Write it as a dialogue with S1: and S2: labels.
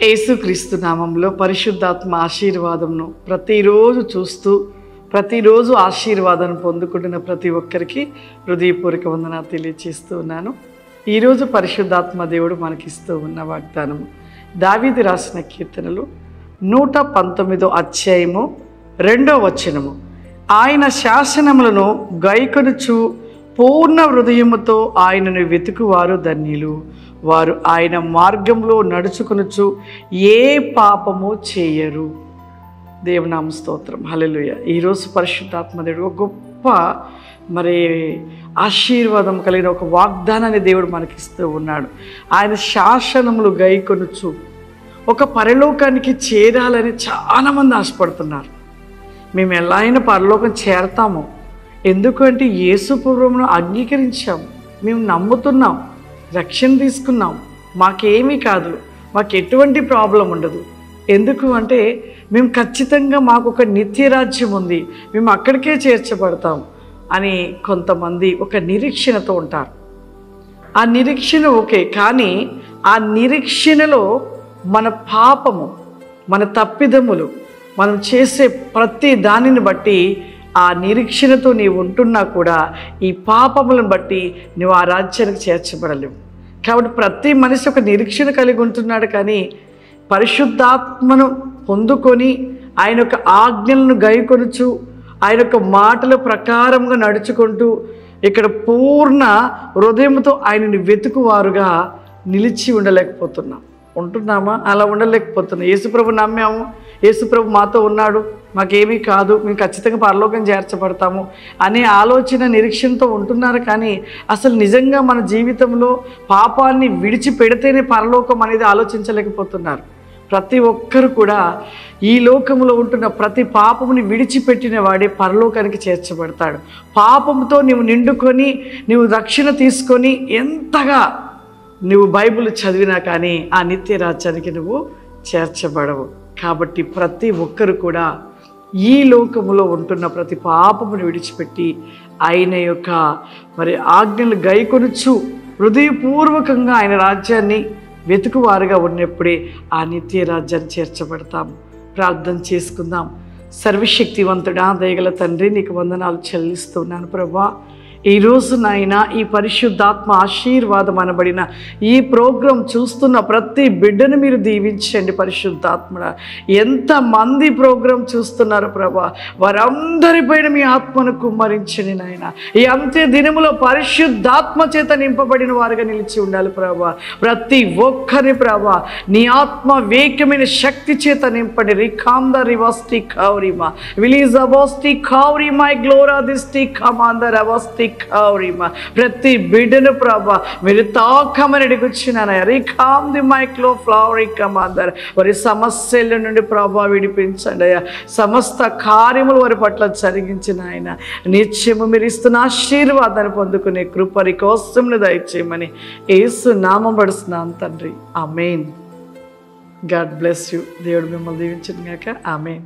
S1: యేసుక్రీస్తు నామంలో పరిశుద్ధాత్మ ఆశీర్వాదంను ప్రతిరోజు చూస్తూ ప్రతిరోజు ఆశీర్వాదాన్ని పొందుకుంటున్న ప్రతి ఒక్కరికి హృదయపూర్వక వందనాలు తెలియజేస్తూ ఉన్నాను. ఈరోజు పరిశుద్ధాత్మ దేవుడు మనకిస్తూ ఉన్న వాగ్దానము దావీదు రాసిన కీర్తనలు 119 అధ్యాయము 2వ వచనము. ఆయన శాసనములను గైకొనుచు పూర్ణ హృదయముతో ఆయనను వెతుకువారు ధన్యులు. వారు ఆయన మార్గంలో నడుచుకొనుచు ఏ పాపము చేయరు. దేవునామ స్తోత్రం, హల్లెలూయా. ఈరోజు పరిశుద్ధాత్మదేవుడు ఒక గొప్ప ఆశీర్వాదం కలిగిన ఒక వాగ్దానాన్ని దేవుడు మనకిస్తూ ఉన్నాడు. ఆయన శాసనములు గైకొనుచు ఒక పరలోకానికి చేరాలని చాలామంది ఆశపడుతున్నారు. మేము ఎలా అయినా పరలోకం చేరతాము, ఎందుకంటే యేసు ప్రభువును అంగీకరించాము, మేము నమ్ముతున్నాం, రక్షణ తీసుకున్నాం, మాకేమీ కాదు, మాకు ఎటువంటి ప్రాబ్లం ఉండదు. ఎందుకు అంటే మేము ఖచ్చితంగా మాకు ఒక నిత్యరాజ్యం ఉంది, మేము అక్కడికే చేర్చబడతాం అని కొంతమంది ఒక నిరీక్షణతో ఉంటారు. ఆ నిరీక్షణ ఓకే, కానీ ఆ నిరీక్షణలో మన పాపము, మన తప్పిదములు, మనం చేసే ప్రతి దానిని బట్టి ఆ నిరీక్షణతో నీవు ఉంటున్నా కూడా ఈ పాపములను బట్టి నువ్వు ఆ రాజ్యానికి చేర్చబడలేవు. కాబట్టి ప్రతి మనిషి ఒక నిరీక్షణ కలిగి ఉంటున్నాడు, కానీ పరిశుద్ధాత్మను పొందుకొని ఆయన యొక్క ఆజ్ఞలను గైకొనుచు ఆయన యొక్క మాటల ప్రకారంగా నడుచుకుంటూ ఇక్కడ పూర్ణ హృదయంతో ఆయనని వెతుకువారుగా నిలిచి ఉండలేకపోతున్నాం. ఉంటున్నామా? అలా ఉండలేకపోతున్నాం. యేసుప్రభు నమ్మాము, యేసుప్రభు మాతో ఉన్నాడు, మాకేమీ కాదు, మేము ఖచ్చితంగా పరలోకం చేర్చబడతాము అనే ఆలోచన నిరీక్షణతో ఉంటున్నారు. కానీ అసలు నిజంగా మన జీవితంలో పాపాన్ని విడిచిపెడితేనే పరలోకం అనేది ఆలోచించలేకపోతున్నారు. ప్రతి ఒక్కరు కూడా ఈ లోకంలో ఉంటున్న ప్రతి పాపముని విడిచిపెట్టిన వాడే పరలోకానికి చేర్చబడతాడు. పాపంతో నువ్వు నిండుకొని నువ్వు రక్షణ తీసుకొని ఎంతగా నువ్వు బైబిల్ చదివినా కానీ ఆ నిత్య రాజ్యానికి నువ్వు చేర్చబడవు. కాబట్టి ప్రతి ఒక్కరు కూడా ఈ లోకములో ఉంటున్న ప్రతి పాపమును విడిచిపెట్టి ఆయన యొక్క ఆజ్ఞలు గైకొనుచు హృదయపూర్వకంగా ఆయన రాజ్యాన్ని వెతుకువారుగా ఉన్నప్పుడే ఆ నిత్య రాజ్యాన్ని చేర్చబడతాము. ప్రార్థన చేసుకుందాం. సర్వశక్తివంతుడా, దయగల తండ్రి, నీకు వందనాలు చెల్లిస్తున్నాను ప్రభా. ఈరోజు నాయన ఈ పరిశుద్ధాత్మ ఆశీర్వాదం అనబడిన ఈ ప్రోగ్రాం చూస్తున్న ప్రతి బిడ్డను మీరు దీవించండి పరిశుద్ధాత్మడ. ఎంతమంది ప్రోగ్రాం చూస్తున్నారు ప్రభా, వారందరిపైన మీ ఆత్మను కుమ్మరించండి నాయన. ఈ అంత్య దినములో పరిశుద్ధాత్మ చేత నింపబడిన వారుగా నిలిచి ఉండాలి ప్రభా. ప్రతి ఒక్కరి ప్రభా నీ ఆత్మ వేకమైన శక్తి చేత నింపండి. రికాంద రివస్టి కౌరిమా విలీజ్ అవస్టి కౌరిమా గ్లోరా దిస్టి కమాందర్ అవస్టి కౌరిమా. ప్రతి బిడ్డను ప్రభా మీరు తాకమని అడుగుచున్నానయ్యా. రికామ్ ది మైక్లో ఫ్లవరీ కమాందర్ వారి సమస్యల నుండి ప్రభా విడిపించండి అయ్యా. సమస్త కార్యములు వారి పట్ల జరిగించిన ఆయన నిత్యము మీరు ఇస్తున్న ఆశీర్వాదాన్ని పొందుకునే కృపరి కోసం దయచేయమని యేసు నామం పడుస్తున్నాను తండ్రి. ఆమేన్. God bless you. దేవుడు మిమ్మల్ని దీవించును గాక. ఆమేన్.